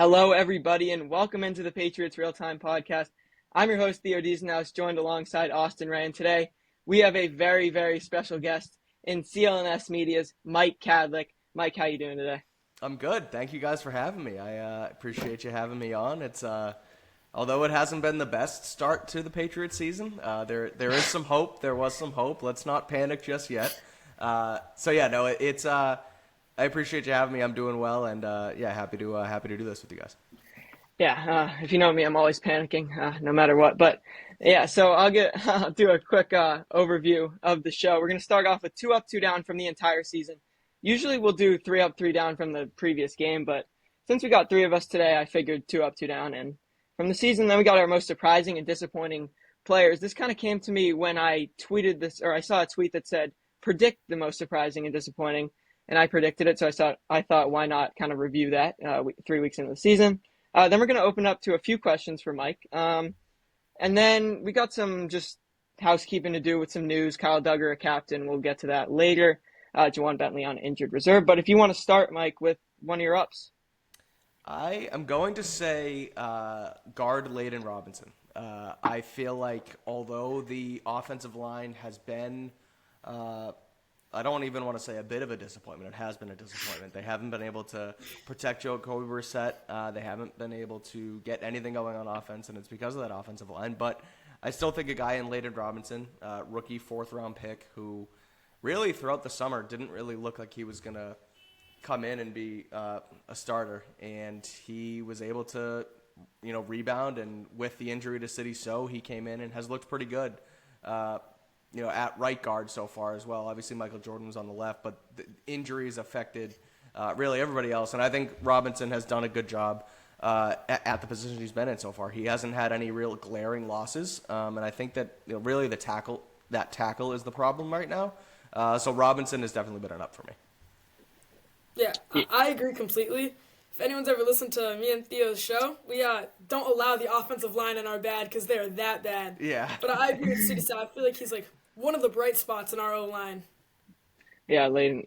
Hello, everybody, and welcome into the Patriots Real-Time Podcast. I'm your host, Theo Deasenhouse, joined alongside Austin Ray, and today we have a very, very special guest in CLNS Media's Mike Kadlick. Mike, how you doing today? I'm good. Thank you guys for having me. I appreciate you having me on. It's although it hasn't been the best start to the Patriots season, there is some hope. There was some hope. Let's not panic just yet. I appreciate you having me. I'm doing well, and happy to do this with you guys. Yeah, if you know me, I'm always panicking, no matter what. But yeah, so I'll do a quick overview of the show. We're going to start off with 2 up, 2 down from the entire season. Usually we'll do 3 up, 3 down from the previous game, but since we got 3 of us today, I figured 2 up, 2 down. And from the season, then we got our most surprising and disappointing players. This kind of came to me when I tweeted this, or I saw a tweet that said, predict the most surprising and disappointing. And I predicted it, so I thought, why not kind of review that 3 weeks into the season. Then we're going to open up to a few questions for Mike. And then we got some just housekeeping to do with some news. Kyle Duggar, a captain. We'll get to that later. Juwan Bentley on injured reserve. But if you want to start, Mike, with one of your ups. I am going to say guard Layden Robinson. I feel like although the offensive line has been I don't even want to say a bit of a disappointment. It has been a disappointment. They haven't been able to protect Jacoby Brissett. They haven't been able to get anything going on offense, and it's because of that offensive line. But I still think a guy in Layden Robinson, rookie 4th-round pick, who really throughout the summer didn't really look like he was going to come in and be a starter. And he was able to, rebound. And with the injury to City So, he came in and has looked pretty good. At right guard so far as well. Obviously, Michael Jordan was on the left, but the injuries affected really everybody else. And I think Robinson has done a good job at the position he's been in so far. He hasn't had any real glaring losses, and I think that really that tackle is the problem right now. So Robinson has definitely been an up for me. Yeah, I agree completely. If anyone's ever listened to me and Theo's show, we don't allow the offensive line in our bad because they're that bad. Yeah. But I agree with City So. I feel like he's like one of the bright spots in our O-line. Yeah, Layden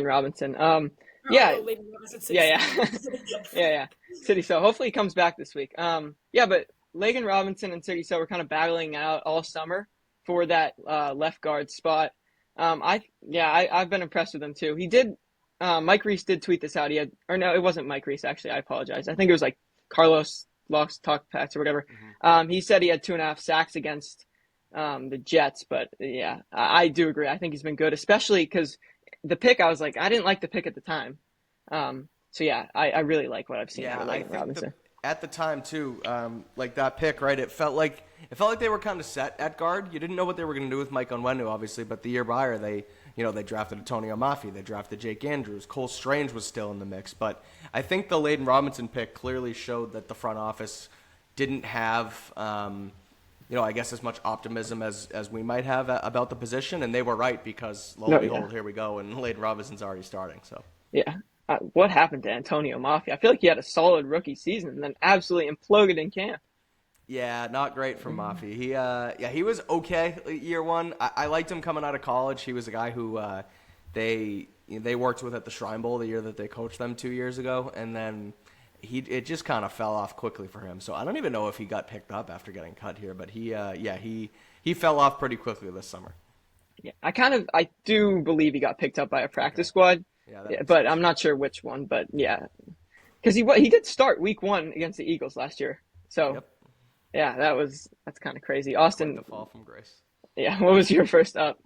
Robinson. Layden Robinson, Yeah. City So. Hopefully he comes back this week. But Layden Robinson and City So were kind of battling out all summer for that left guard spot. I've been impressed with him too. He did. Mike Reese did tweet this out. It wasn't Mike Reese, actually. I apologize. I think it was like Carlos Lost Talk Pats or whatever. He said he had 2.5 sacks against the Jets. But, yeah, I do agree. I think he's been good, especially because the pick, I was like, I didn't like the pick at the time. I really like what I've seen out of Layden Robinson. At the time, too, like that pick, right, it felt like they were kind of set at guard. You didn't know what they were going to do with Mike Onwenu, obviously, but the year prior, they drafted Antonio Mafi. They drafted Jake Andrews. Cole Strange was still in the mix. But I think the Layden Robinson pick clearly showed that the front office didn't have, I guess as much optimism as we might have about the position. And they were right because, lo and behold, here we go. And Layden Robinson's already starting. So yeah. What happened to Antonio Mafi? I feel like he had a solid rookie season and then absolutely imploded in camp. Yeah, not great for Mafi. He was okay year one. I liked him coming out of college. He was a guy who they worked with at the Shrine Bowl the year that they coached them 2 years ago, and then it just kind of fell off quickly for him. So I don't even know if he got picked up after getting cut here, but he fell off pretty quickly this summer. Yeah, I do believe he got picked up by a practice squad. But I'm not sure which one. But yeah, because he did start week 1 against the Eagles last year. So. Yep. Yeah, that's kind of crazy. Austin, the fall from grace. Yeah, what was your first up?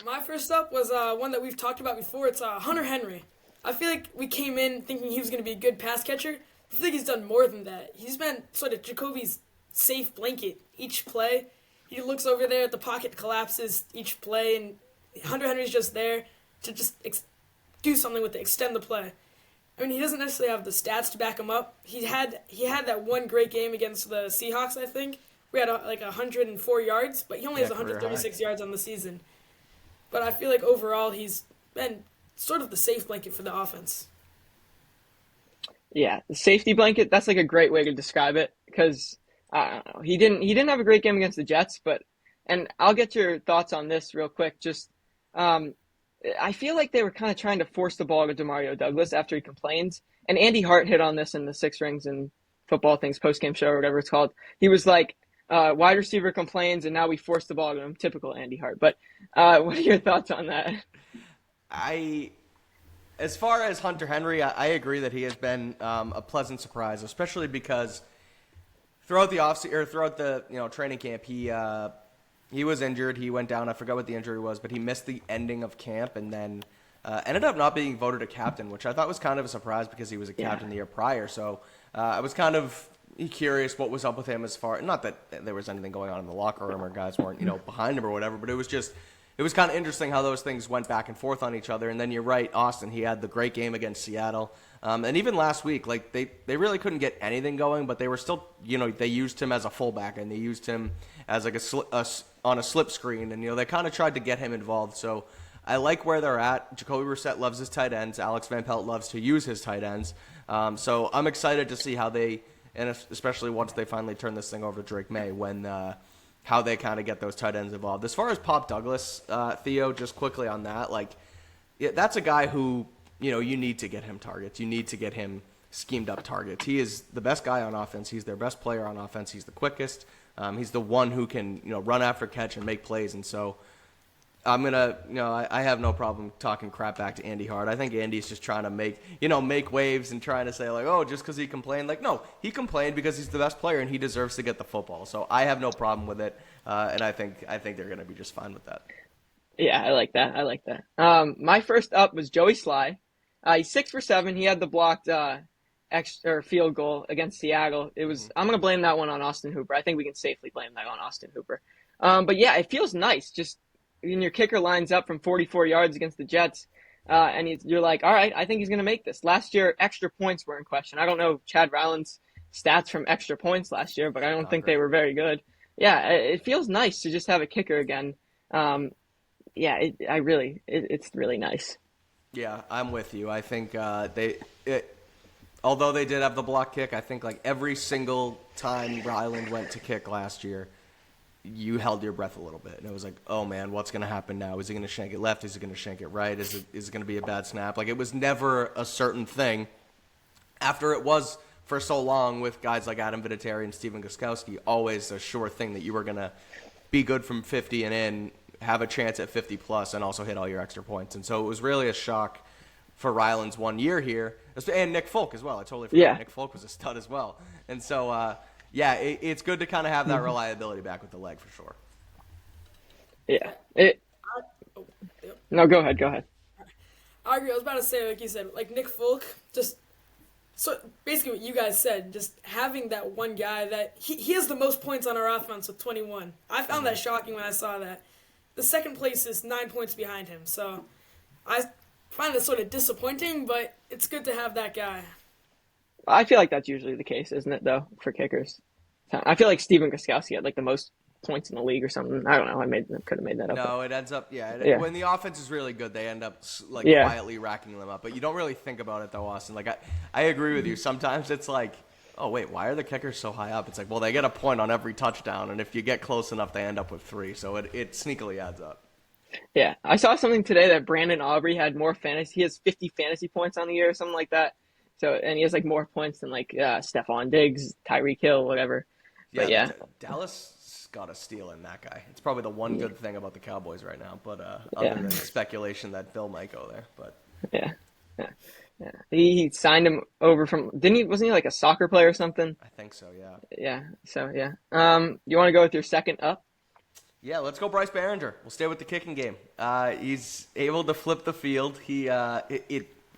My first up was one that we've talked about before. It's Hunter Henry. I feel like we came in thinking he was going to be a good pass catcher. I feel like he's done more than that. He's been sort of Jacoby's safe blanket each play. He looks over there at the pocket, collapses each play, and Hunter Henry's just there to just do something with it, extend the play. I mean, he doesn't necessarily have the stats to back him up. He had that one great game against the Seahawks, I think. We had 104 yards, but he only has 136 yards on the season. But I feel like overall he's been sort of the safe blanket for the offense. Yeah, the safety blanket, that's like a great way to describe it because I don't know. He didn't have a great game against the Jets, and I'll get your thoughts on this real quick. Just I feel like they were kind of trying to force the ball to Demario Douglas after he complained. And Andy Hart hit on this in the Six Rings and Football Things post game show or whatever it's called. He was like, wide receiver complains and now we force the ball to him. Typical Andy Hart. But what are your thoughts on that? I As far as Hunter Henry, I agree that he has been a pleasant surprise, especially because throughout the throughout the training camp, he was injured. He went down. I forgot what the injury was, but he missed the ending of camp and then ended up not being voted a captain, which I thought was kind of a surprise because he was a captain the year prior. So I was kind of curious what was up with him as far, not that there was anything going on in the locker room or guys weren't behind him or whatever, but it was kind of interesting how those things went back and forth on each other. And then you're right, Austin, he had the great game against Seattle. And even last week, like they really couldn't get anything going, but they were still, they used him as a fullback and they used him as like on a slip screen. And, they kind of tried to get him involved. So I like where they're at. Jacoby Brissett loves his tight ends. Alex Van Pelt loves to use his tight ends. So I'm excited to see how and especially once they finally turn this thing over to Drake May, how they kind of get those tight ends involved. As far as Pop Douglas, Theo, just quickly on that, that's a guy who, you need to get him targets. You need to get him schemed up targets. He is the best guy on offense. He's their best player on offense. He's the quickest. He's the one who can, run after catch and make plays. And so I'm going to, I have no problem talking crap back to Andy Hart. I think Andy's just trying to make waves and trying to say just because he complained. No, he complained because he's the best player and he deserves to get the football. So I have no problem with it. And I think they're going to be just fine with that. Yeah, I like that. My first up was Joey Sly. He's 6 for 7. He had the blocked extra field goal against Seattle. I'm going to blame that one on Austin Hooper. I think we can safely blame that on Austin Hooper. But yeah, it feels nice just when your kicker lines up from 44 yards against the Jets, and you're like, all right, I think he's going to make this. Last year, extra points were in question. I don't know Chad Ryland's stats from extra points last year, but I don't think they were very good. Yeah, it feels nice to just have a kicker again. It's really nice. Yeah, I'm with you. I think although they did have the block kick, I think every single time Ryland went to kick last year, you held your breath a little bit. And it was like, oh man, what's going to happen now? Is he going to shank it left? Is he going to shank it right? Is it going to be a bad snap? It was never a certain thing. After it was for so long with guys like Adam Vinatieri and Steven Gostkowski, always a sure thing that you were going to be good from 50 and in, have a chance at 50 plus, and also hit all your extra points. And so it was really a shock for Ryland's 1 year here. And Nick Folk as well. I totally forgot. Yeah. Nick Folk was a stud as well. And so, it's good to kind of have that reliability back with the leg for sure. Yeah. No, go ahead. I agree. I was about to say, like you said, Nick Folk, just so basically what you guys said, just having that one guy that he has the most points on our offense with 21. I found that shocking when I saw that. The second place is 9 points behind him, so I find that sort of disappointing, but it's good to have that guy. I feel like that's usually the case, isn't it, though, for kickers? I feel like Steven Gostkowski had the most points in the league or something. I don't know. Could have made that up. No, it ends up, when the offense is really good, they end up quietly racking them up. But you don't really think about it, though, Austin. I agree with you. Sometimes it's oh, wait, why are the kickers so high up? It's well, they get a point on every touchdown, and if you get close enough, they end up with 3. So it sneakily adds up. Yeah. I saw something today that Brandon Aubrey had more fantasy. He has 50 fantasy points on the year or something like that. So, and he has more points than Stephon Diggs, Tyreek Hill, whatever. But yeah. Dallas got a steal in that guy. It's probably the one good thing about the Cowboys right now. But other than speculation that Bill might go there. But yeah. He signed him over from wasn't he a soccer player or something? I think so, yeah. Yeah. So yeah. You want to go with your second up? Yeah, let's go Bryce Behringer. We'll stay with the kicking game. He's able to flip the field.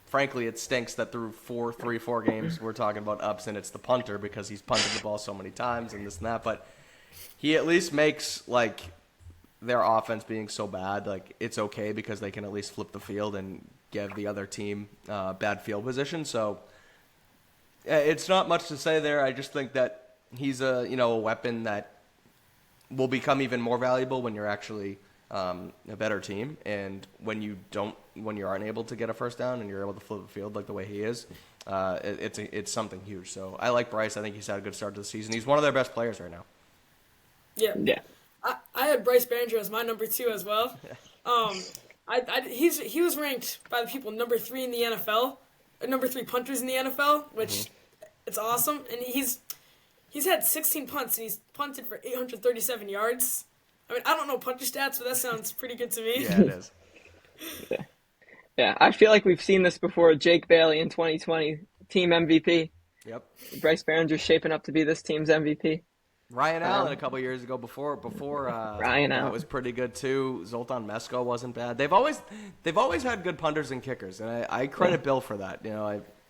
Frankly, it stinks that through 4 games we're talking about ups and it's the punter because he's punted the ball so many times and this and that. But he at least makes their offense being so bad it's okay because they can at least flip the field and give the other team bad field position. So it's not much to say there. I just think that he's a weapon that will become even more valuable when you're actually a better team, and when you aren't able to get a first down and you're able to flip the field the way he is, it's something huge. So I like Bryce. I think he's had a good start to the season. He's one of their best players right now. Yeah. I had Bryce Behringer as my number 2 as well. He was ranked by the people number 3 in the NFL. number 3 punters in the NFL, which Mm-hmm. it's awesome. And he's had 16 punts and he's punted for 837 yards. I mean, I don't know punter stats, but that sounds pretty good to me. Yeah, it is. Yeah, I feel like we've seen this before. Jake Bailey in 2020, team MVP. Yep. Bryce Behringer's shaping up to be this team's MVP. Ryan Allen a couple years ago before Ryan that Allen was pretty good too. Zoltan Mesko wasn't bad. They've always had good punters and kickers, and I credit Bill for that.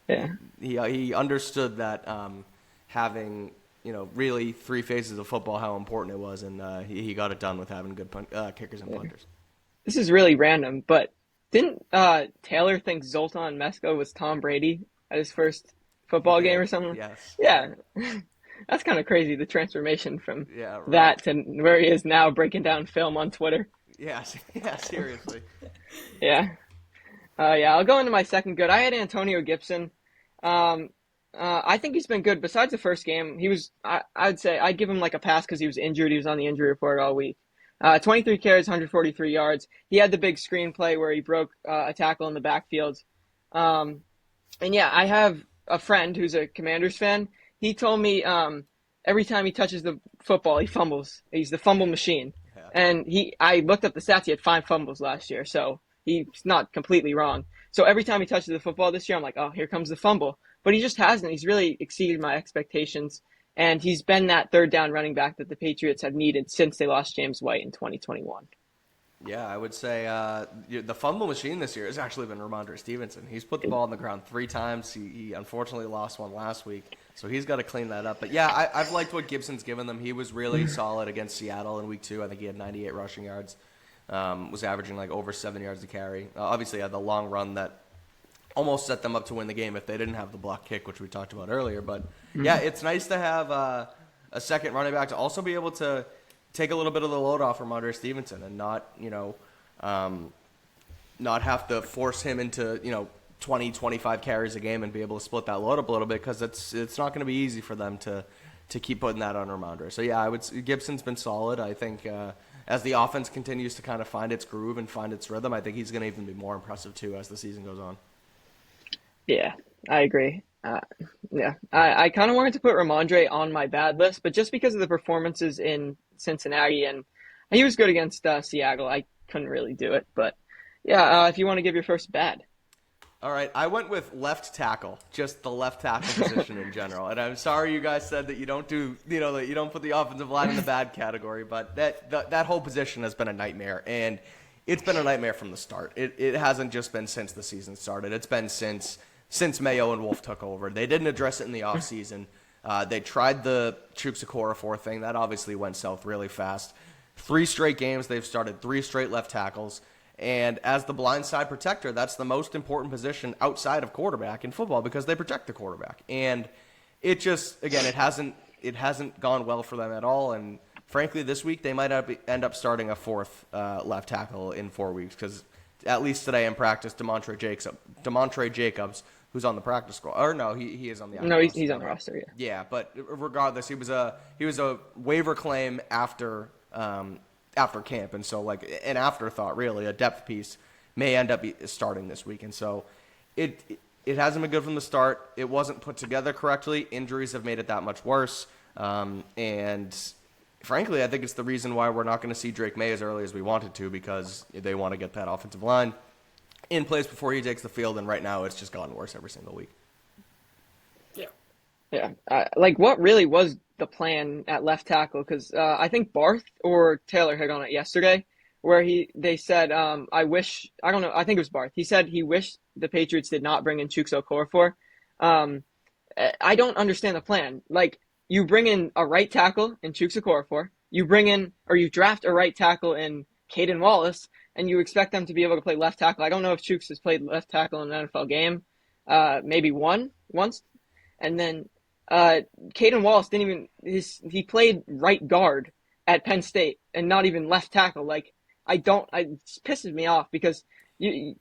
Yeah. He understood that having really 3 phases of football, how important it was, and he got it done with having good kickers and punters. This is really random, but didn't Taylor think Zoltan Mesko was Tom Brady at his first football game or something? Yes. Yeah. That's kind of crazy, the transformation from Yeah, right. that to where he is now breaking down film on Twitter. Yeah, yeah, seriously. Yeah. I'll go into my second good. I had Antonio Gibson. I think he's been good. Besides the first game, I'd say I'd give him like a pass because he was injured. He was on the injury report all week. 23 carries, 143 yards. He had the big screenplay where he broke a tackle in the backfield. And yeah, I have a friend who's a Commanders fan. He told me every time he touches the football, he fumbles. He's the fumble machine. Yeah. And I looked up the stats. He had 5 fumbles last year, so he's not completely wrong. So every time he touches the football this year, I'm like, oh, here comes the fumble. But he just hasn't. He's really exceeded my expectations. And he's been that third down running back that the Patriots have needed since they lost James White in 2021. Yeah, I would say the fumble machine this year has actually been Ramondre Stevenson. He's put the ball on the ground 3 times. He unfortunately lost one last week, so he's got to clean that up. But yeah, I've liked what Gibson's given them. He was really solid against Seattle in week 2. I think he had 98 rushing yards, was averaging like over 7 yards to carry. Obviously, had the long run that almost set them up to win the game if they didn't have the block kick, which we talked about earlier. But yeah, it's nice to have a second running back to also be able to take a little bit of the load off Ramondre Stevenson and not have to force him into 20, 25 carries a game and be able to split that load up a little bit, because it's not going to be easy for them to keep putting that on Ramondre. So yeah, Gibson's been solid. I think as the offense continues to kind of find its groove and find its rhythm, I think he's going to even be more impressive too as the season goes on. Yeah, I agree. I kind of wanted to put Ramondre on my bad list, but just because of the performances in Cincinnati, and he was good against Seattle, I couldn't really do it. But yeah, if you want to give your first bad. All right, I went with left tackle, just the left tackle position in general. And I'm sorry you guys said that you don't that you don't put the offensive line in the bad category, but that whole position has been a nightmare, and it's been a nightmare from the start. It hasn't just been since the season started. It's been since Mayo and Wolf took over. They didn't address it in the offseason. They tried the Chuks Okorafor thing. That obviously went south really fast. 3 straight games, they've started 3 straight left tackles. And as the blindside protector, that's the most important position outside of quarterback in football, because they protect the quarterback. And it just, again, it hasn't gone well for them at all. And frankly, this week they might end up starting a 4th left tackle in 4 weeks, because at least today in practice, Demontre Jacobs, who's on the practice squad, or no, he is on the no, he's on the roster. Yeah. Yeah, but regardless, he was a waiver claim after camp, and so like an afterthought, really, a depth piece, may end up starting this week. And so it hasn't been good from the start. It wasn't put together correctly. Injuries have made it that much worse. And frankly, I think it's the reason why we're not going to see Drake May as early as we wanted to, because they want to get that offensive line in place before he takes the field. And right now, it's just gotten worse every single week. Yeah. What really was the plan at left tackle? Because I think Barth or Taylor had on it yesterday, where they said, I don't know, I think it was Barth. He said he wished the Patriots did not bring in Chuks Okorafor. I don't understand the plan. Like, you bring in a right tackle in Chuks Okorafor, you draft a right tackle in Caden Wallace, and you expect them to be able to play left tackle. I don't know if Chuks has played left tackle in an NFL game, maybe once. And then Caden Wallace he played right guard at Penn State and not even left tackle. Like, it pisses me off, because you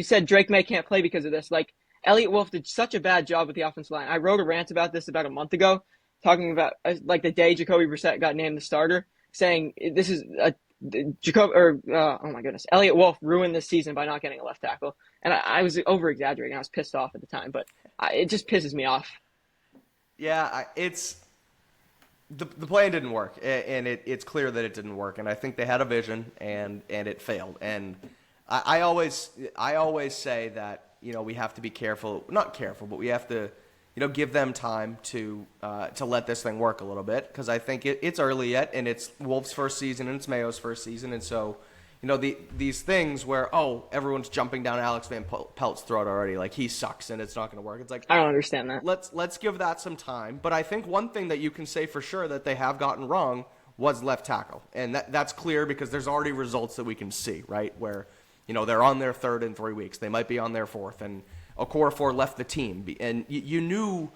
said Drake May can't play because of this. Like, Elliott Wolf did such a bad job with the offensive line. I wrote a rant about this about a month ago, talking about the day Jacoby Brissett got named the starter, saying this is oh my goodness, Elliott Wolf ruined this season by not getting a left tackle. And I was over exaggerating. I was pissed off at the time, but it just pisses me off. Yeah, it's the plan didn't work, and it's clear that it didn't work. And I think they had a vision, and it failed. And I always say that we have to be careful, not careful, but we have to give them time to let this thing work a little bit, because I think it's early yet, and it's Wolf's first season and it's Mayo's first season, and so these things where everyone's jumping down Alex Van Pelt's throat already, like he sucks and it's not going to work. It's like, I don't understand that. let's give that some time. But I think one thing that you can say for sure that they have gotten wrong was left tackle, and that's clear because there's already results that we can see, right? Where they're on their third in 3 weeks, they might be on their fourth, and Okorafor left the team, and you knew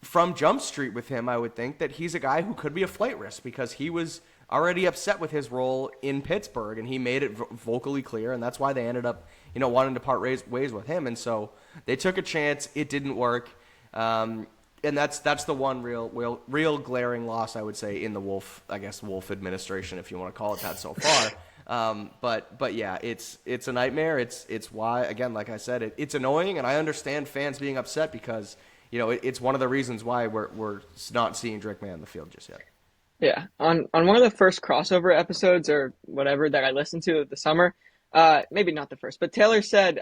from Jump Street with him, I would think, that he's a guy who could be a flight risk because he was already upset with his role in Pittsburgh, and he made it vocally clear, and that's why they ended up, wanting to part ways with him. And so they took a chance. It didn't work, and that's the one real glaring loss, I would say, in the Wolf administration, if you want to call it that so far. But yeah, it's a nightmare. It's why, again, like I said, it's annoying, and I understand fans being upset because it's one of the reasons why we're not seeing Drake May on the field just yet. Yeah, on one of the first crossover episodes or whatever that I listened to this summer, maybe not the first, but Taylor said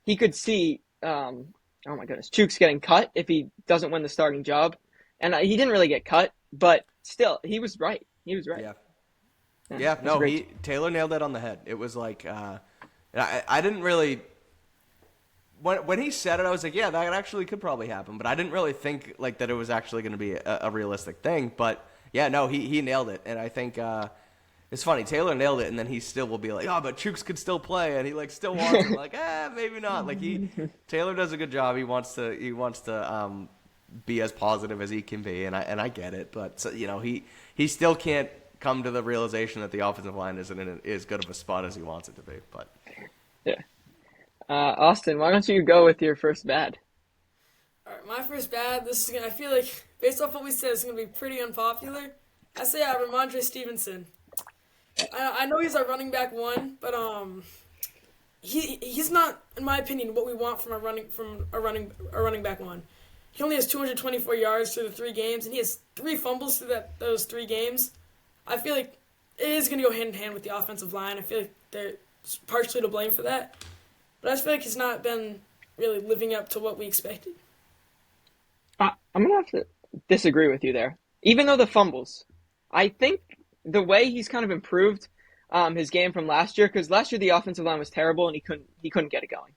he could see, oh my goodness, Chooks getting cut if he doesn't win the starting job, and he didn't really get cut, but still, he was right. He was right. Yeah. No, Taylor nailed that on the head. It was like I didn't really. When he said it, I was like, yeah, that actually could probably happen, but I didn't really think like that it was actually going to be a realistic thing, but. Yeah, no, he nailed it, and I think it's funny. Taylor nailed it, and then he still will be like, but Chooks could still play, and he still wants it. Like, maybe not. Like Taylor does a good job. He wants to be as positive as he can be, and I get it, but he still can't come to the realization that the offensive line isn't in as good of a spot as he wants it to be. But yeah, Austin, why don't you go with your first bad? All right, my first bad. I feel like, based off what we said, it's gonna be pretty unpopular. I say Ramondre Stevenson. I know he's our running back one, but he's not, in my opinion, what we want from a running back one. He only has 224 yards through the 3 games, and he has 3 fumbles through those 3 games. I feel like it is gonna go hand in hand with the offensive line. I feel like they're partially to blame for that, but I just feel like he's not been really living up to what we expected. I'm going to have to disagree with you there. Even though the fumbles, I think the way he's kind of improved his game from last year, because last year the offensive line was terrible and he couldn't get it going.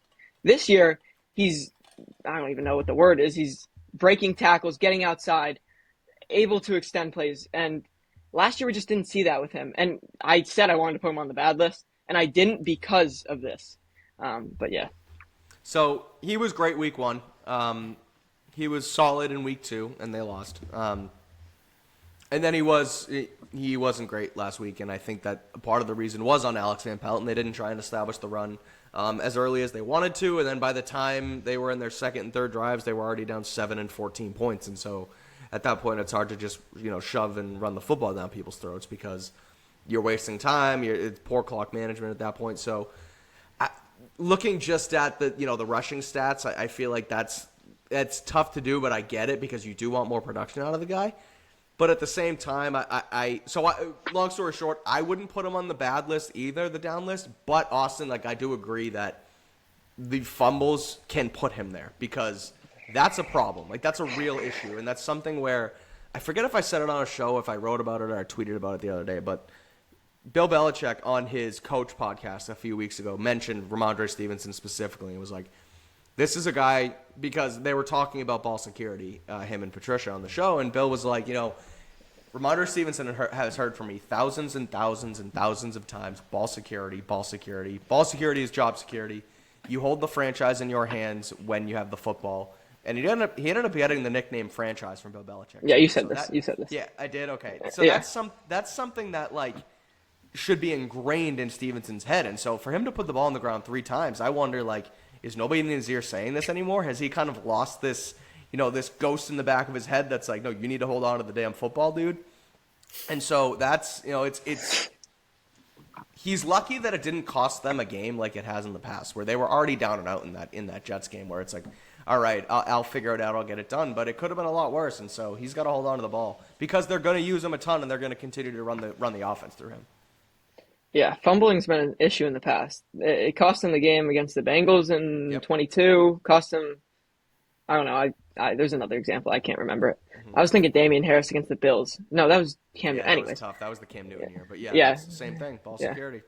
This year, I don't even know what the word is, he's breaking tackles, getting outside, able to extend plays. And last year we just didn't see that with him. And I said I wanted to put him on the bad list, and I didn't because of this. But yeah. So he was great week 1. He was solid in week 2, and they lost. And then he wasn't great last week, and I think that part of the reason was on Alex Van Pelt, and they didn't try and establish the run as early as they wanted to, and then by the time they were in their second and third drives, they were already down 7 and 14 points, and so at that point it's hard to just shove and run the football down people's throats because you're wasting time, it's poor clock management at that point. So looking just at the rushing stats, I feel like that's tough to do, but I get it because you do want more production out of the guy. But at the same time, long story short, I wouldn't put him on the bad list either, the down list. But Austin, I do agree that the fumbles can put him there because that's a problem. That's a real issue, and that's something where I forget if I said it on a show, if I wrote about it or I tweeted about it the other day, but Bill Belichick on his coach podcast a few weeks ago mentioned Ramondre Stevenson specifically. It was like, this is a guy, because they were talking about ball security, him and Patricia on the show, and Bill was like, Ramondre Stevenson has heard from me thousands and thousands and thousands of times, ball security, ball security. Ball security is job security. You hold the franchise in your hands when you have the football. And he ended up getting the nickname franchise from Bill Belichick. Yeah, you said this. You said this. Yeah, I did. Okay. So yeah. That's something that should be ingrained in Stevenson's head. And so for him to put the ball on the ground 3 times, I wonder is nobody in his ear saying this anymore? Has he kind of lost this, this ghost in the back of his head that's like, no, you need to hold on to the damn football, dude? And so that's, he's lucky that it didn't cost them a game like it has in the past, where they were already down and out in that Jets game, where it's like, all right, I'll figure it out, I'll get it done. But it could have been a lot worse, and so he's got to hold on to the ball because they're going to use him a ton, and they're going to continue to run the offense through him. Yeah, fumbling's been an issue in the past. It cost him the game against the Bengals in 22. Cost him, I don't know. There's another example. I can't remember it. I was thinking Damian Harris against the Bills. No, that was Cam. Yeah, that Anyways, was tough. That was the Cam Newton year. But Yeah. it's the same thing. Ball Yeah. security.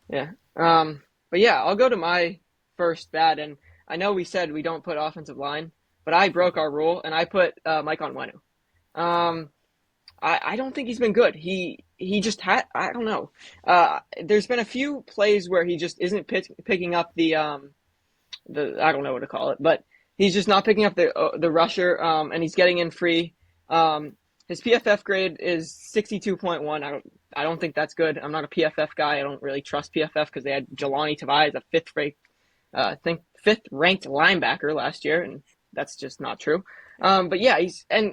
Yeah. But yeah, I'll go to my first bad. And I know we said we don't put offensive line, but I broke our rule and I put Mike Onwenu. I don't think he's been good. He just had, I don't know. There's been a few plays where he just isn't picking up the I don't know what to call it, but he's just not picking up the rusher, and he's getting in free. His PFF grade is 62.1. I don't think that's good. I'm not a PFF guy. I don't really trust PFF because they had Jelani Tavai as a fifth ranked linebacker last year, and that's just not true. But yeah,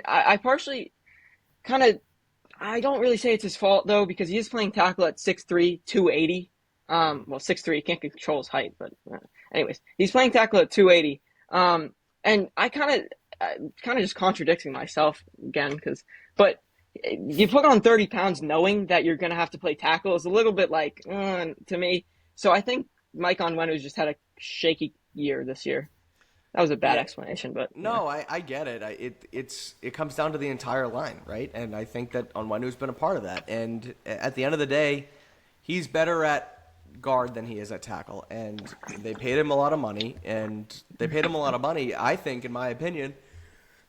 I partially kind of, I don't really say it's his fault though, because he is playing tackle at 6'3", 280. Well, 6'3", he can't control his height, but anyways, he's playing tackle at 280. And I kind of just contradicting myself again, but you put on 30 pounds knowing that you're going to have to play tackle is a little bit like, to me. So I think Mike Onwenu's just had a shaky year this year. That was a bad explanation, but no, I get it. It comes down to the entire line, right? And I think that Onwenu's been a part of that. And at the end of the day, he's better at guard than he is at tackle, and they paid him a lot of money. I think, in my opinion,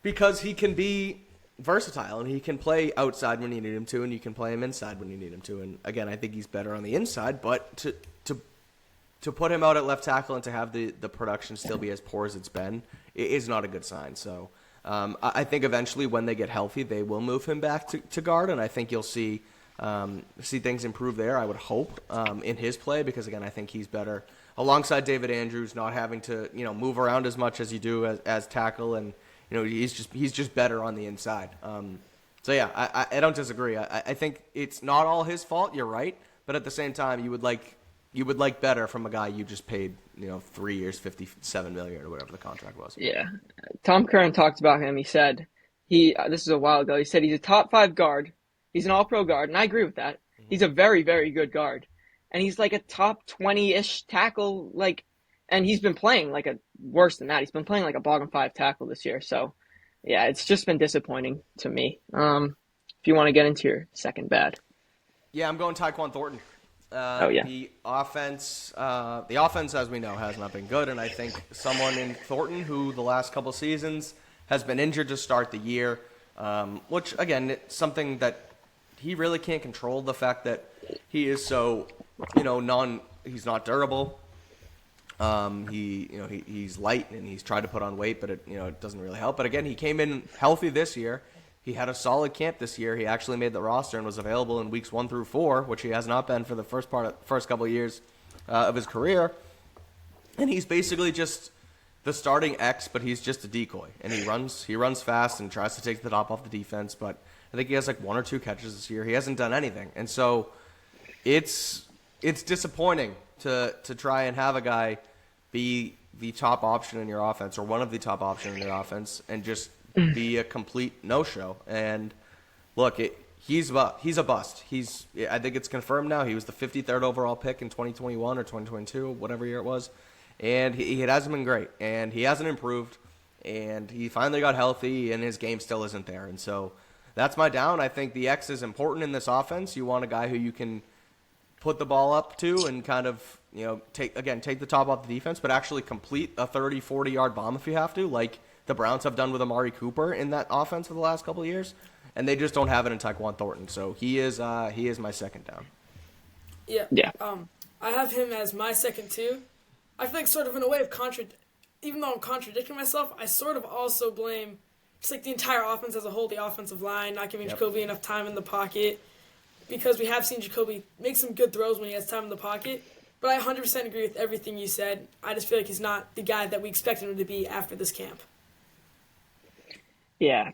because he can be versatile and he can play outside when you need him to, and you can play him inside when you need him to. And again, I think he's better on the inside, but to put him out at left tackle and to have the production still be as poor as it's been is not a good sign. So I think eventually when they get healthy, they will move him back to guard, and I think you'll see things improve there, I would hope, in his play, because again, I think he's better alongside David Andrews, not having to move around as much as you do as tackle, and he's just better on the inside. So yeah, I don't disagree. I think it's not all his fault. You're right, but at the same time, you would like better from a guy you just paid 3 years, $57 million or whatever the contract was. Yeah, Tom Curran talked about him. He said this is a while ago. He said he's a top 5 guard. He's an all-pro guard, and I agree with that. Mm-hmm. He's a very, very good guard. And he's like a top 20-ish tackle, and he's been playing worse than that. He's been playing like a bottom 5 tackle this year. So, yeah, it's just been disappointing to me. If you want to get into your second bad. Yeah, I'm going Tyquan Thornton. Yeah. The offense, as we know, has not been good, and I think someone in Thornton who the last couple seasons has been injured to start the year, which, again, it's something that he really can't control, the fact that he is so, he's not durable. He's light and he's tried to put on weight, but it doesn't really help. But again, he came in healthy this year. He had a solid camp this year. He actually made the roster and was available in weeks 1 through 4, which he has not been for the first couple of years of his career. And he's basically just the starting X, but he's just a decoy. And he runs fast and tries to take the top off the defense, but I think he has 1 or 2 catches this year. He hasn't done anything. And so it's disappointing to try and have a guy be the top option in your offense, or one of the top options in your offense, and just be a complete no-show. And look, he's a bust. I think it's confirmed now. He was the 53rd overall pick in 2021 or 2022, whatever year it was. And it hasn't been great. And he hasn't improved. And he finally got healthy, and his game still isn't there. And so that's my down. I think the X is important in this offense. You want a guy who you can put the ball up to and kind of, take the top off the defense, but actually complete a 30, 40-yard bomb if you have to, like the Browns have done with Amari Cooper in that offense for the last couple of years. And they just don't have it in Tyquan Thornton. So he is my second down. Yeah. I have him as my second too. I feel like sort of in a way of even though I'm contradicting myself, I sort of also blame just the entire offense as a whole, the offensive line, not giving Jacoby enough time in the pocket, because we have seen Jacoby make some good throws when he has time in the pocket. But I 100% agree with everything you said. I just feel like he's not the guy that we expected him to be after this camp. Yeah,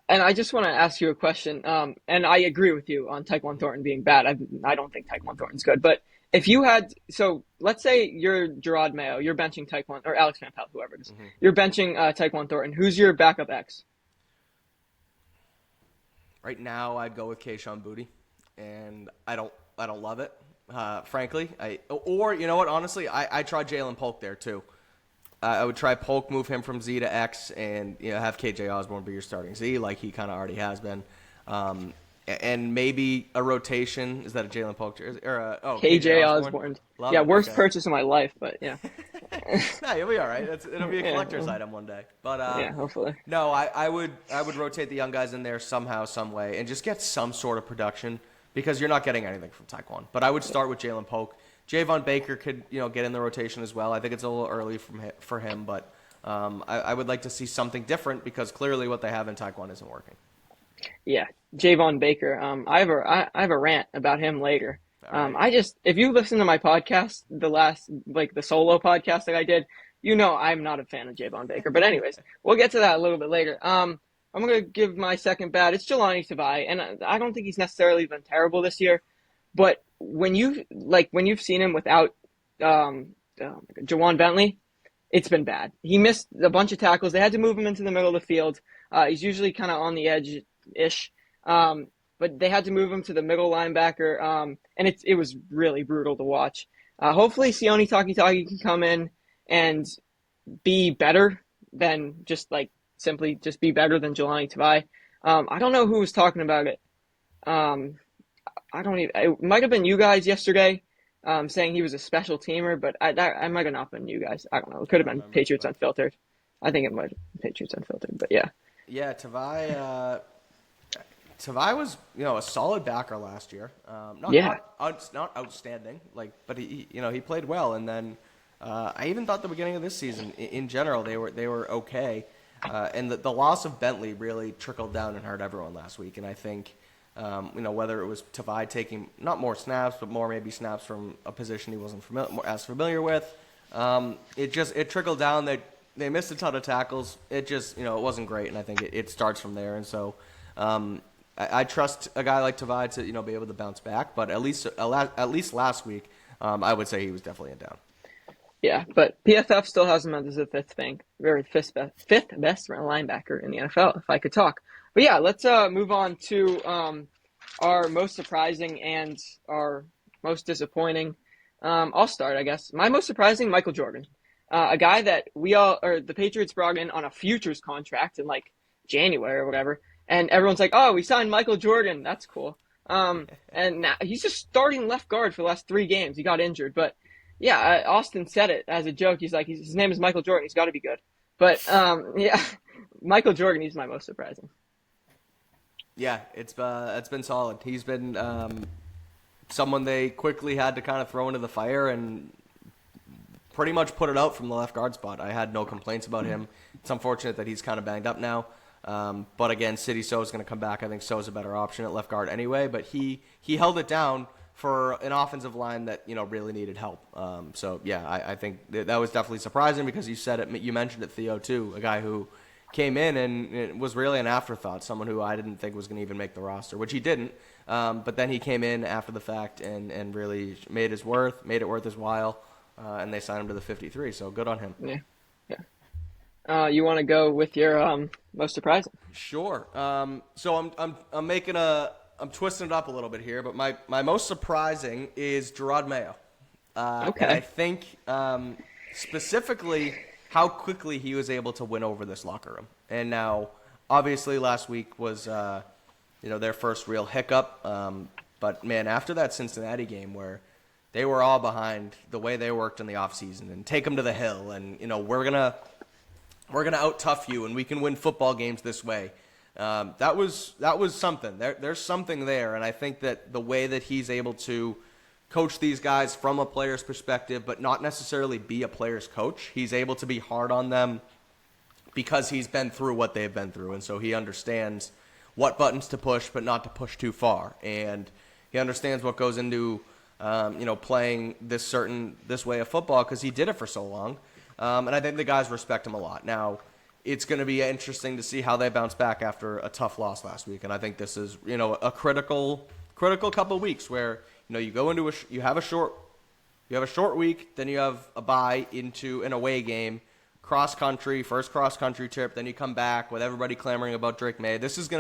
and I just want to ask you a question. And I agree with you on Tyquan Thornton being bad. I don't think Tyquan Thornton's good. But if you had, so let's say you're Gerard Mayo, you're benching Taekwon, or Alex Van Pelt, whoever it is. Hmm. You're benching Taekwon Thornton. Who's your backup X? Right now, I'd go with Keishon Boutte, and I don't love it, frankly. Or you know what? Honestly, I tried Jalen Polk there too. I would try Polk, move him from Z to X, and have KJ Osborne be your starting Z, like he kind of already has been. And maybe a rotation. Is that a Jalen Polk jersey? Or KJ KJ Osborne? Osborne. Love Yeah, it. worst Okay. purchase of my life, but yeah. No, you'll be all right. It'll be a Yeah, collector's item one day. But yeah, hopefully. no, I would rotate the young guys in there somehow, some way, and just get some sort of production because you're not getting anything from Taekwon. But I would start with Jalen Polk. Javon Baker could get in the rotation as well. I think it's a little early for him, but I would like to see something different because clearly what they have in Taekwon isn't working. Yeah, Javon Baker. I have a rant about him later. All right. If you listen to my podcast, the solo podcast that I did, I'm not a fan of Javon Baker. But anyways, we'll get to that a little bit later. I'm gonna give my second bad. It's Jelani Tavai, and I don't think he's necessarily been terrible this year. But when you've seen him without Jawan Bentley, it's been bad. He missed a bunch of tackles. They had to move him into the middle of the field. He's usually kind of on the edge ish. But they had to move him to the middle linebacker. And it was really brutal to watch. Hopefully Sione Takitaki can come in and be better than simply just be better than Jelani Tavai. I don't know who was talking about it. It might have been you guys yesterday, saying he was a special teamer, but I might have not been you guys. I don't know. It could have been remember, Patriots but Unfiltered. I think it might have been Patriots Unfiltered, but yeah. Yeah, Tavai was, a solid backer last year. Yeah. Not outstanding, but he played well. And then I even thought the beginning of this season, in general, they were okay. And the loss of Bentley really trickled down and hurt everyone last week. And I think, whether it was Tavai taking not more snaps, but more maybe snaps from a position he wasn't as familiar with, it trickled down. They missed a ton of tackles. It just, it wasn't great. And I think it starts from there. And so. I trust a guy like Tavai to be able to bounce back, but at least last week, I would say he was definitely a down. Yeah, but PFF still has him as the fifth best linebacker in the NFL, if I could talk. But yeah, let's move on to our most surprising and our most disappointing. I'll start, I guess. My most surprising, Michael Jordan, a guy that the Patriots brought in on a futures contract in January or whatever. And everyone's like, oh, we signed Michael Jordan. That's cool. And now he's just starting left guard for the last 3 games. He got injured. But, yeah, Austin said it as a joke. He's like, his name is Michael Jordan. He's got to be good. But, yeah, Michael Jordan, he's my most surprising. Yeah, it's been solid. He's been someone they quickly had to kind of throw into the fire and pretty much put it out from the left guard spot. I had no complaints about him. It's unfortunate that he's kind of banged up now. But again, City So is going to come back. I think So is a better option at left guard anyway. But he held it down for an offensive line that really needed help. So yeah, I think that was definitely surprising because you said it. You mentioned it, Theo, too. A guy who came in and it was really an afterthought. Someone who I didn't think was going to even make the roster, which he didn't. But then he came in after the fact and really made it worth his while. And they signed him to the 53. So good on him. Yeah. You want to go with your most surprising? Sure. So I'm twisting it up a little bit here, but my most surprising is Gerard Mayo. Okay. And I think specifically how quickly he was able to win over this locker room. And now, obviously, last week was their first real hiccup. But man, after that Cincinnati game where they were all behind the way they worked in the offseason and take them to the hill, and we're gonna out-tough you, and we can win football games this way. That was something. There's something there, and I think that the way that he's able to coach these guys from a player's perspective, but not necessarily be a player's coach, he's able to be hard on them because he's been through what they've been through, and so he understands what buttons to push, but not to push too far, and he understands what goes into playing this way of football because he did it for so long. And I think the guys respect him a lot. Now, it's going to be interesting to see how they bounce back after a tough loss last week. And I think this is, a critical couple of weeks where, you go into you have a short You have a short week, then you have a bye into an away game, first cross country trip, then you come back with everybody clamoring about Drake May. This is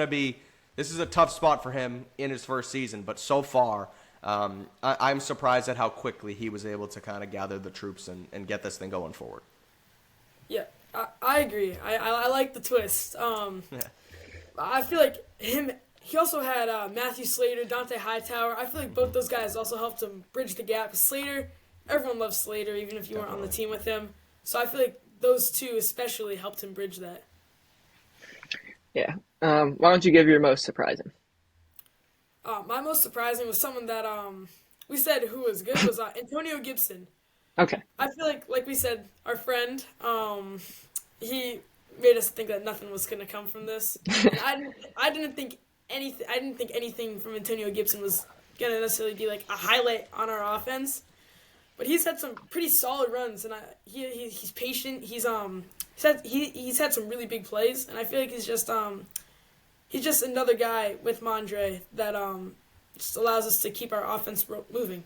a tough spot for him in his first season, but so far, I'm surprised at how quickly he was able to kind of gather the troops and get this thing going forward. Yeah, I agree. I like the twist. Yeah. I feel like him. He also had Matthew Slater, Dante Hightower. I feel like both those guys also helped him bridge the gap. Slater, everyone loves Slater, even if you weren't on the team with him. So I feel like those two especially helped him bridge that. Yeah. Why don't you give your most surprising? My most surprising was someone that we said who was good was Antonio Gibson. Okay. I feel like we said, our friend, he made us think that nothing was gonna come from this. And I didn't think anything from Antonio Gibson was gonna necessarily be like a highlight on our offense. But he's had some pretty solid runs, and he's patient. He's had some really big plays, and I feel like he's just another guy with Mondre that just allows us to keep our offense moving.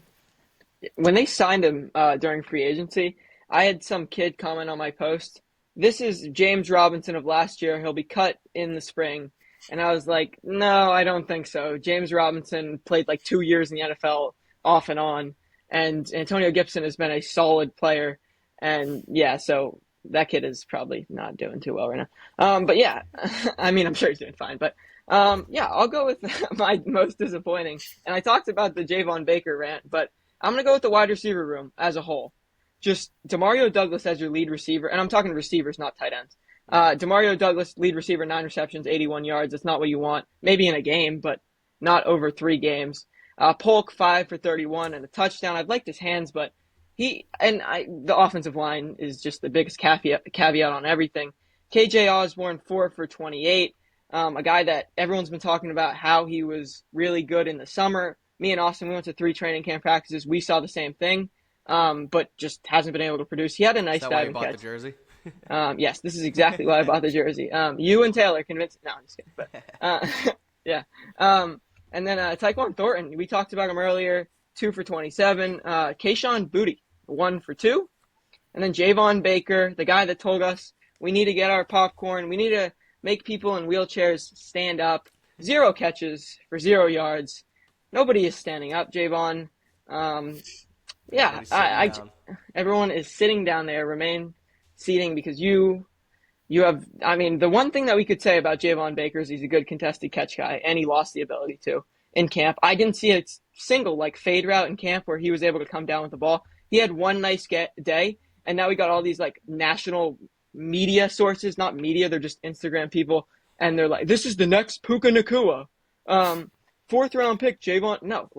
When they signed him during free agency, I had some kid comment on my post. This is James Robinson of last year. He'll be cut in the spring. And I was like, no, I don't think so. James Robinson played like 2 years in the NFL off and on. And Antonio Gibson has been a solid player. And yeah, so that kid is probably not doing too well right now. But yeah, I mean, I'm sure he's doing fine. But yeah, I'll go with my most disappointing. And I talked about the Javon Baker rant, but I'm going to go with the wide receiver room as a whole. Just Demario Douglas as your lead receiver. And I'm talking receivers, not tight ends. Demario Douglas, lead receiver, 9 receptions, 81 yards. That's not what you want. Maybe in a game, but not over 3 games. Polk, 5 for 31 and a touchdown. I've liked his hands, but the offensive line is just the biggest caveat on everything. KJ Osborne, 4 for 28. A guy that everyone's been talking about how he was really good in the summer. Me and Austin, we went to 3 training camp practices. We saw the same thing, but just hasn't been able to produce. He had a nice diving catch. Is that why you bought the jersey? Yes, this is exactly why I bought the jersey. You and Taylor convinced. No, I'm just kidding. But yeah. And then Tyquan Thornton, we talked about him earlier. 2 for 27. Kayshon Boutte, 1 for 2. And then Javon Baker, the guy that told us we need to get our popcorn. We need to make people in wheelchairs stand up. 0 catches for 0 yards. Nobody is standing up, Javon. Yeah, everyone is sitting down there. Remain seating because you have, I mean, the one thing that we could say about Javon Baker is he's a good contested catch guy, and he lost the ability to in camp. I didn't see a single fade route in camp where he was able to come down with the ball. He had one nice day, and now we got all these national media sources, not media, they're just Instagram people, and they're like, this is the next Puka Nacua. 4th round pick, Javon. No,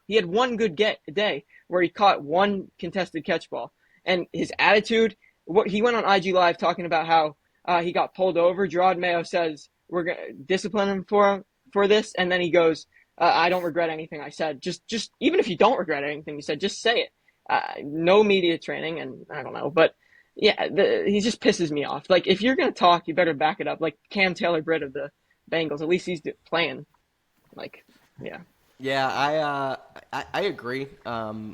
he had one good day where he caught one contested catch ball, and his attitude. He went on IG Live talking about how he got pulled over. Gerard Mayo says we're gonna discipline him for this, and then he goes, "I don't regret anything I said." Just even if you don't regret anything you said, just say it. No media training, and I don't know, but yeah, he just pisses me off. If you're gonna talk, you better back it up. Like Cam Taylor-Britt of the Bengals, at least he's playing. Yeah. Yeah, I agree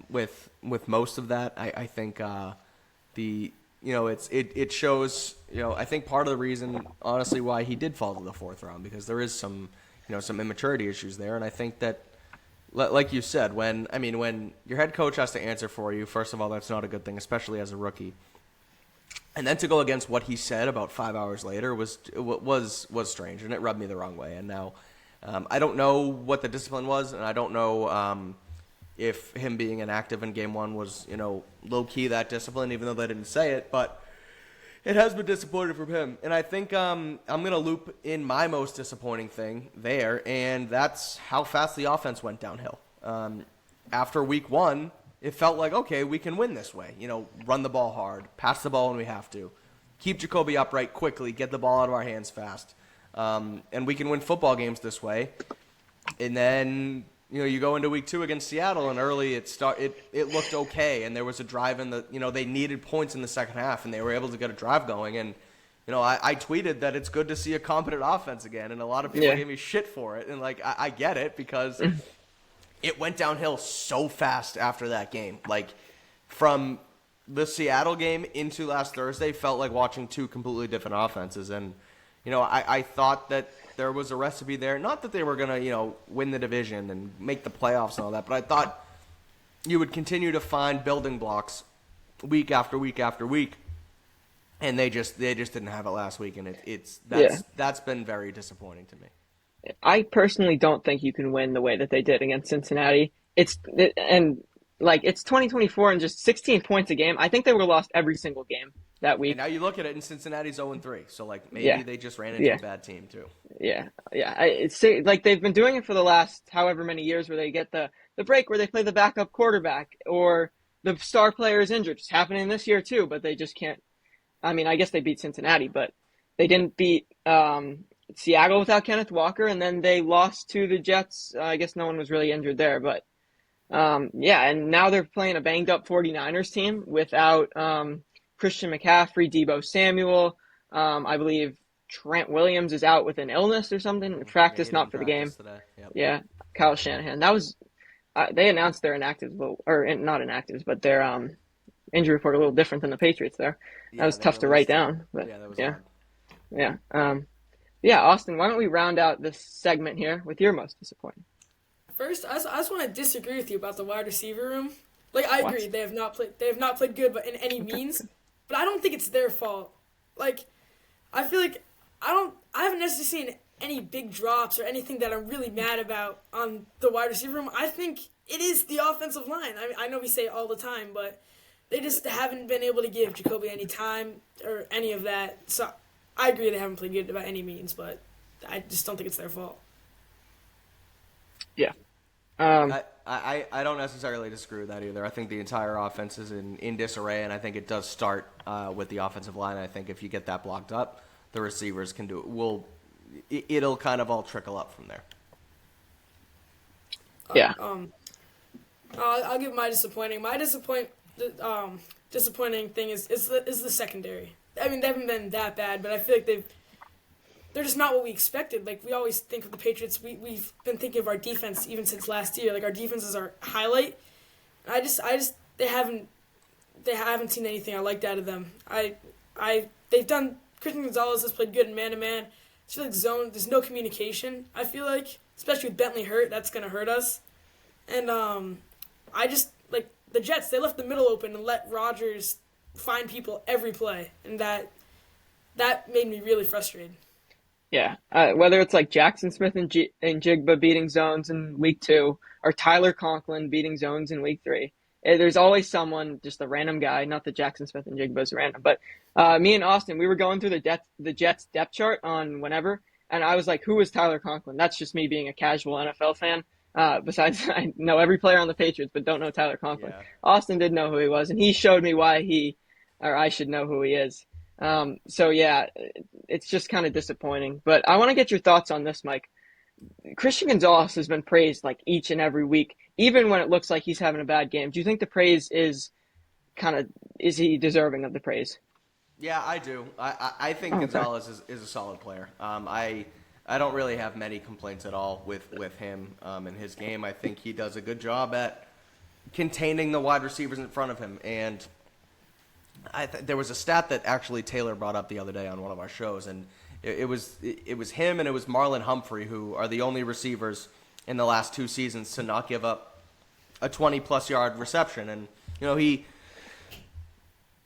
with most of that. I think it shows, I think part of the reason, honestly, why he did fall to the 4th round, because there is some immaturity issues there. And I think that, like you said, when your head coach has to answer for you, first of all, that's not a good thing, especially as a rookie. And then to go against what he said about 5 hours later was strange, and it rubbed me the wrong way. And now I don't know what the discipline was, and I don't know if him being inactive in game 1 was, low-key that discipline, even though they didn't say it. But it has been disappointing from him. And I think I'm going to loop in my most disappointing thing there, and that's how fast the offense went downhill. After week 1, it felt like, okay, we can win this way. Run the ball hard, pass the ball when we have to, keep Jacoby upright quickly, get the ball out of our hands fast. And we can win football games this way. And then you go into week 2 against Seattle, and early it looked okay, and there was a drive in the they needed points in the second half, and they were able to get a drive going. And I tweeted that it's good to see a competent offense again, and a lot of people gave me shit for it, and I get it, because it went downhill so fast after that game. from the Seattle game into last Thursday felt like watching two completely different offenses. And, I thought that there was a recipe there. Not that they were going to, win the division and make the playoffs and all that, but I thought you would continue to find building blocks week after week after week. And they just didn't have it last week, and that's been very disappointing to me. I personally don't think you can win the way that they did against Cincinnati. It's 2024 and just 16 points a game. I think they would have lost every single game that week. And now you look at it, and Cincinnati's 0-3, so maybe they just ran into a bad team too. Yeah. It's like they've been doing it for the last however many years, where they get the break where they play the backup quarterback or the star player is injured. It's happening this year too, but they just can't. I mean, I guess they beat Cincinnati, but they didn't beat Seattle without Kenneth Walker, and then they lost to the Jets. I guess no one was really injured there, but and now they're playing a banged-up 49ers team without Christian McCaffrey, Deebo Samuel. I believe Trent Williams is out with an illness or something. Practice, not for the game. Yep. Yeah, Kyle Shanahan. That was they announced their inactives, or not inactives, but their injury report a little different than the Patriots there. That was tough to write down. But that was hard. Austin, why don't we round out this segment here with your most disappointing? First, I just want to disagree with you about the wide receiver room. I agree they have not played good, but in any means. But I don't think it's their fault. I feel like I haven't necessarily seen any big drops or anything that I'm really mad about on the wide receiver room. I think it is the offensive line. I know we say it all the time, but they just haven't been able to give Jacoby any time or any of that. So I agree they haven't played good by any means, but I just don't think it's their fault. Yeah. I don't necessarily disagree with that either. I think the entire offense is in disarray, and I think it does start with the offensive line. I think if you get that blocked up, the receivers can do it. It'll kind of all trickle up from there. Yeah. I'll give my disappointing. My disappointing thing is the secondary. I mean, they haven't been that bad, but I feel like they're just not what we expected. We always think of the Patriots. We've been thinking of our defense even since last year. Our defense is our highlight. And they haven't seen anything I liked out of them. They've done. Christian Gonzalez has played good in man-to-man. I feel like zone. There's no communication. I feel like, especially with Bentley hurt, that's gonna hurt us. And the Jets, they left the middle open and let Rodgers find people every play, and that made me really frustrated. Yeah, whether it's Jackson Smith and Jigba beating zones in week 2, or Tyler Conklin beating zones in week 3, there's always someone, just a random guy. Not that Jackson Smith and Jigba is random, but me and Austin, we were going through the Jets depth chart on whenever, and I was like, "Who is Tyler Conklin?" That's just me being a casual NFL fan. Besides, I know every player on the Patriots, but don't know Tyler Conklin. Yeah. Austin did know who he was, and he showed me why I should know who he is. It's just kind of disappointing. But I want to get your thoughts on this, Mike. Christian Gonzalez has been praised each and every week, even when it looks like he's having a bad game. Do you think the praise is he deserving of the praise? Yeah, I do. I think Gonzalez is a solid player. I don't really have many complaints at all with him in his game. I think he does a good job at containing the wide receivers in front of him. And there was a stat that actually Taylor brought up the other day on one of our shows, and it was him and it was Marlon Humphrey, who are the only receivers in the last 2 seasons to not give up a 20-plus yard reception. And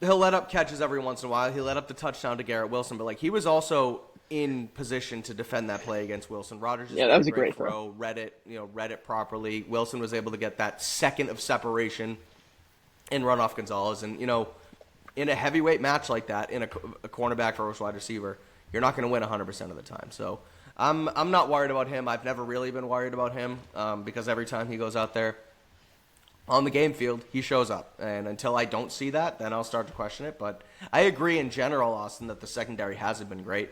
he'll let up catches every once in a while. He let up the touchdown to Garrett Wilson, but he was also in position to defend that play against Wilson. Rodgers just that was a great throw. Read it properly. Wilson was able to get that second of separation and run off Gonzalez. And in a heavyweight match like that, in a cornerback versus wide receiver, you're not going to win 100% of the time. So I'm not worried about him. I've never really been worried about him because every time he goes out there on the game field, he shows up. And until I don't see that, then I'll start to question it. But I agree in general, Austin, that the secondary hasn't been great.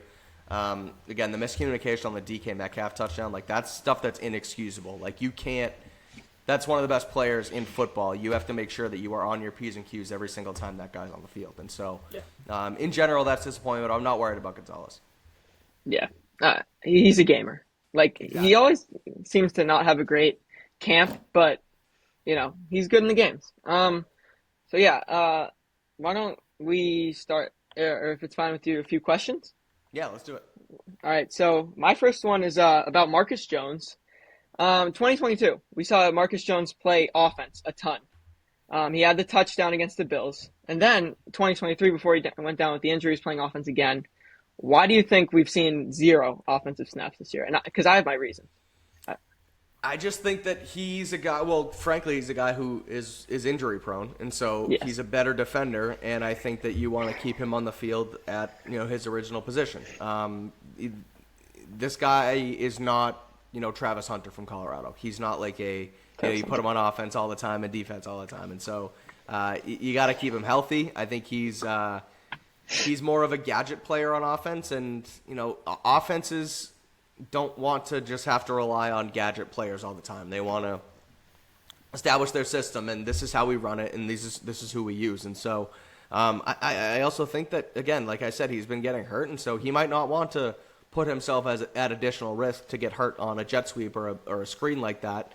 Again, the miscommunication on the DK Metcalf touchdown, that's stuff that's inexcusable. You can't. That's one of the best players in football. You have to make sure that you are on your P's and Q's every single time that guy's on the field. And so, in general, that's disappointment. I'm not worried about Gonzalez. Yeah, he's a gamer. Exactly. He always seems to not have a great camp, but he's good in the games. So yeah, why don't we start, or if it's fine with you, a few questions? Yeah, let's do it. All right. So my first one is about Marcus Jones. 2022, we saw Marcus Jones play offense a ton. He had the touchdown against the Bills, and then 2023, before he went down with the injuries, playing offense again. Why do you think we've seen zero offensive snaps this year? And because I have my reasons. I just think that he's a guy. Well, frankly, he's a guy who is injury prone, and so Yes, he's a better defender. And I think that you want to keep him on the field at his original position. This guy is not Travis Hunter from Colorado. He's not like you put him on offense all the time and defense all the time, and so you got to keep him healthy. I think he's more of a gadget player on offense, and offenses don't want to just have to rely on gadget players all the time. They want to establish their system, and this is how we run it, and this is who we use. And so I also think that, again, like I said, he's been getting hurt, and so he might not want to put himself at additional risk to get hurt on a jet sweep or a screen like that.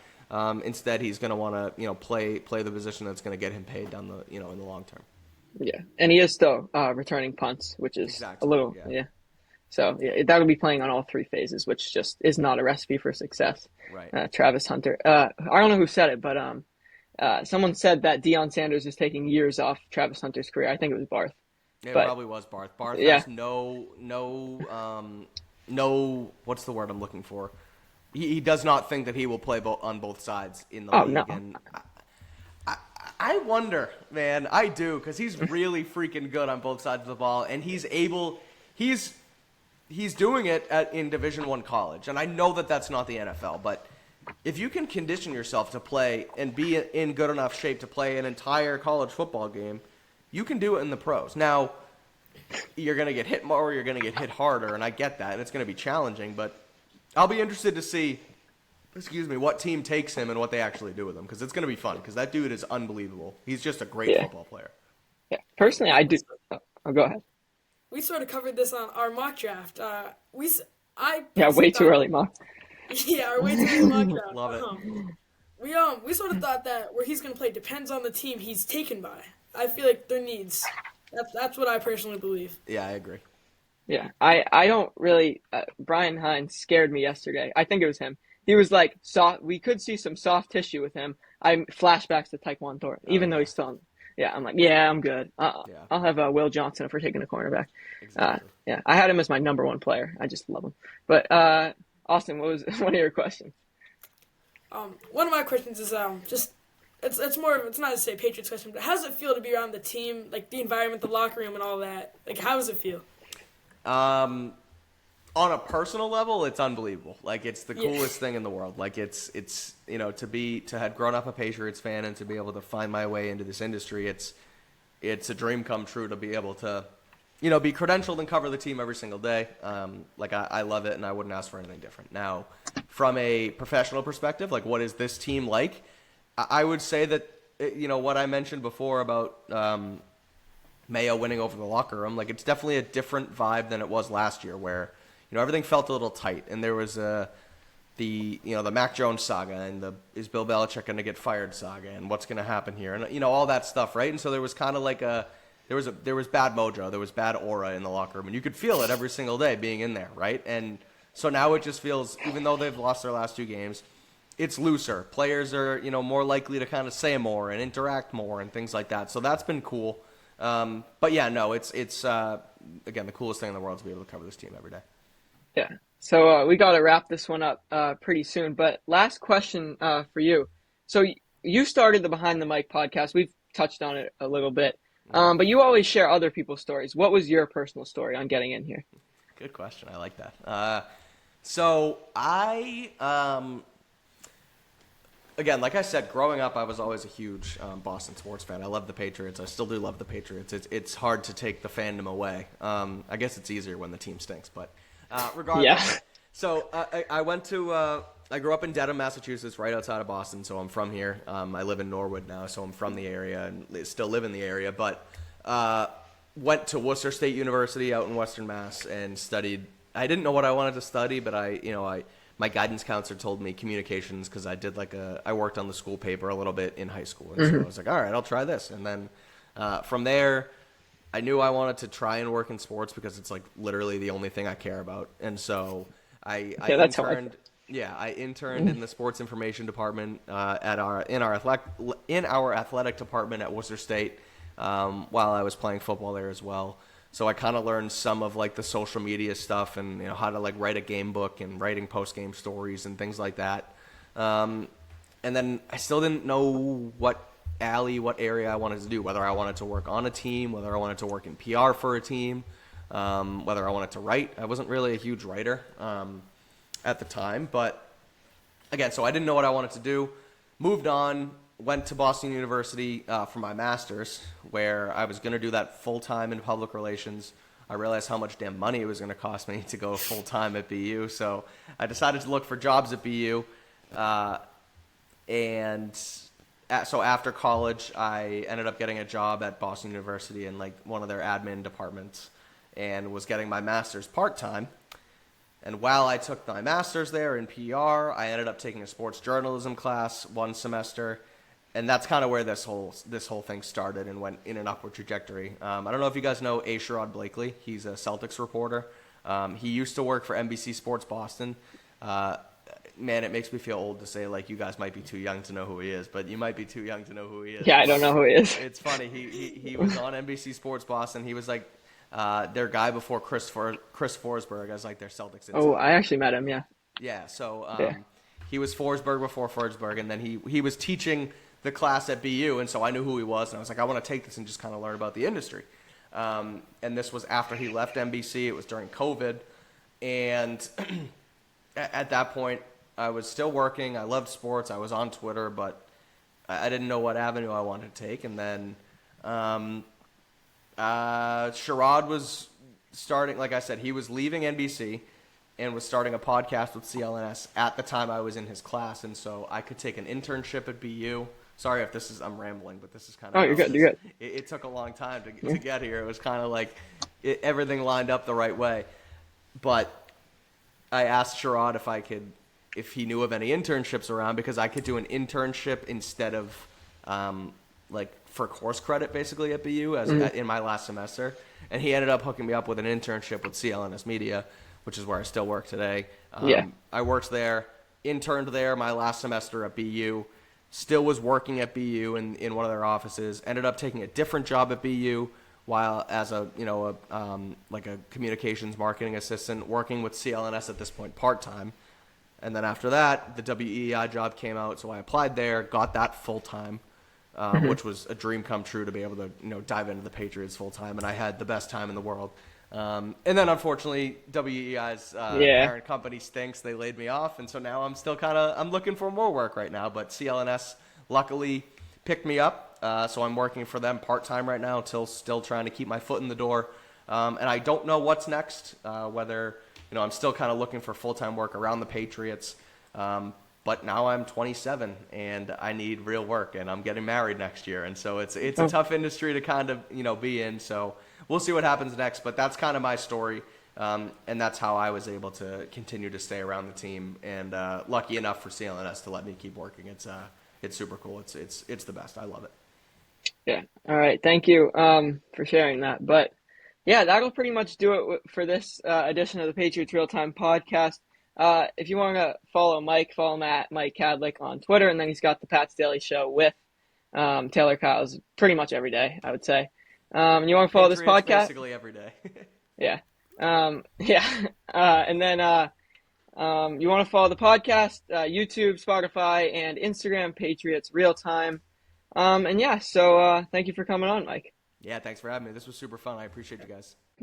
Instead, he's going to want to play the position that's going to get him paid down the in the long term. yeah, and he is still returning punts, which is Exactly. a little yeah. So yeah, that would be playing on all three phases, which just is not a recipe for success. Right. Travis Hunter. I don't know who said it, but someone said that Deion Sanders is taking years off Travis Hunter's career. I think it was Barth. It But probably was Barth. Barth yeah, has no. What's the word I'm looking for? He does not think that he will play on both sides in the oh league. no, And I wonder, man. I do, because he's really freaking good on both sides of the ball, and he's doing it in Division I college. And I know that that's not the NFL, but if you can condition yourself to play and be in good enough shape to play an entire college football game, you can do it in the pros. Now, you're going to get hit more, you're going to get hit harder, and I get that, and it's going to be challenging, but I'll be interested to see, what team takes him and what they actually do with him, because it's going to be fun, because that dude is unbelievable. He's just a great football player. yeah. Personally, I do. I'll go ahead. We sort of covered this on our mock draft. I Yeah, personally way too thought- early, Mark. Yeah, our way too early mock draft. Love it. We sort of thought that where he's going to play depends on the team he's taken by. I feel like their needs. That's what I personally believe. Yeah, I agree. Yeah, I don't really. Brian Hines scared me yesterday. I think it was him. He was like soft. We could see some soft tissue with him. I flashbacks to Taekwondo, Thor, even though he's still. Yeah, I'm like, yeah, I'm good. Yeah. I'll have Will Johnson if we're taking a cornerback. Exactly. Yeah, I had him as my number one player. I just love him. But Austin, what was one of your questions? One of my questions is just it's more of, it's not to say Patriots question, but how does it feel to be around the team, like the environment, the locker room, and all that? Like, how does it feel? On a personal level, it's unbelievable. Like, it's the coolest thing in the world. Like, it's to have grown up a Patriots fan and to be able to find my way into this industry, it's a dream come true to be able to, be credentialed and cover the team every single day. Like, I love it, and I wouldn't ask for anything different. Now, from a professional perspective, like, what is this team like? I would say that, what I mentioned before about Mayo winning over the locker room, like, it's definitely a different vibe than it was last year, where everything felt a little tight, and there was the Mac Jones saga and the is Bill Belichick going to get fired saga and what's going to happen here, and all that stuff, right? And so there was kind of like there was bad mojo, there was bad aura in the locker room, and you could feel it every single day being in there, right? And so now it just feels, even though they've lost their last two games, it's looser. Players are more likely to kind of say more and interact more and things like that. So that's been cool. But yeah, no, it's again the coolest thing in the world to be able to cover this team every day. Yeah. So we got to wrap this one up pretty soon. But last question for you. So you started the Behind the Mic podcast. We've touched on it a little bit. But you always share other people's stories. What was your personal story on getting in here? Good question. I like that. So I, again, like I said, growing up, I was always a huge Boston sports fan. I love the Patriots. I still do love the Patriots. It's hard to take the fandom away. I guess it's easier when the team stinks, but regardless. Yeah. So I grew up in Dedham, Massachusetts, right outside of Boston, so I'm from here. I live in Norwood now, so I'm from the area and still live in the area, but went to Worcester State University out in Western Mass and studied. I didn't know what I wanted to study, but my guidance counselor told me communications because I worked on the school paper a little bit in high school. And so I was like, all right, I'll try this. And then from there, I knew I wanted to try and work in sports because it's like literally the only thing I care about. And so I that's how interned. Yeah, I interned in the sports information department in our athletic department at Worcester State while I was playing football there as well. So I kind of learned some of like the social media stuff and how to like write a game book and writing post game stories and things like that. And then I still didn't know what area I wanted to do, whether I wanted to work on a team, whether I wanted to work in PR for a team, whether I wanted to write. I wasn't really a huge writer at the time, but again, so I didn't know what I wanted to do. Moved on, went to Boston University for my master's, where I was going to do that full-time in public relations. I realized how much damn money it was going to cost me to go full-time at BU, so I decided to look for jobs at BU. So after college, I ended up getting a job at Boston University in like one of their admin departments and was getting my master's part-time. And while I took my master's there in PR, I ended up taking a sports journalism class one semester. And that's kind of where this whole thing started and went in an upward trajectory. I don't know if you guys know A. Sherrod Blakely. He's a Celtics reporter. He used to work for NBC Sports Boston. Man, it makes me feel old to say, like, you guys might be too young to know who he is, but you might be too young to know who he is. Yeah, I don't know who he is. It's funny. He was on NBC Sports Boston. He was, like, their guy before Chris Forsberg as, like, their Celtics insider. Oh, I actually met him, yeah. Yeah, so he was Forsberg before Forsberg, and then he was teaching the class at BU, and so I knew who he was, and I was like, I want to take this and just kind of learn about the industry. And this was after he left NBC. It was during COVID, and at that point, I was still working. I loved sports. I was on Twitter, but I didn't know what avenue I wanted to take. And then Sherrod was starting, like I said, he was leaving NBC and was starting a podcast with CLNS at the time I was in his class. And so I could take an internship at BU. Sorry if I'm rambling, but this is kind of... Oh, you're good. You're good. It took a long time to get here. It was kind of like everything lined up the right way. But I asked Sherrod if he knew of any internships around, because I could do an internship instead of for course credit basically at BU in my last semester. And he ended up hooking me up with an internship with CLNS Media, which is where I still work today. I worked there, interned there my last semester at BU, still was working at BU in one of their offices, ended up taking a different job at BU while as a communications marketing assistant working with CLNS at this point part-time. And then after that, the WEI job came out, so I applied there, got that full-time, which was a dream come true to be able to dive into the Patriots full-time, and I had the best time in the world. And then, unfortunately, WEI's parent company stinks. They laid me off, and so now I'm still I'm looking for more work right now, but CLNS luckily picked me up, so I'm working for them part-time right now, still trying to keep my foot in the door. And I don't know what's next, whether... I'm still kind of looking for full-time work around the Patriots, but now I'm 27 and I need real work, and I'm getting married next year, and so it's a tough industry to kind of be in. So we'll see what happens next, but that's kind of my story, and that's how I was able to continue to stay around the team, and lucky enough for CLNS to let me keep working. It's super cool. It's the best. I love it. Yeah. All right. Thank you for sharing that. But yeah, that'll pretty much do it for this edition of the Patriots Real Time Podcast. If you want to follow Mike, follow him at Mike Kadlick on Twitter, and then he's got the Pat's Daily Show with Taylor Kyles pretty much every day, I would say. You want to follow this podcast? Basically every day. Yeah. And then you want to follow the podcast, YouTube, Spotify, and Instagram, Patriots Real Time. So thank you for coming on, Mike. Yeah, thanks for having me. This was super fun. I appreciate you guys.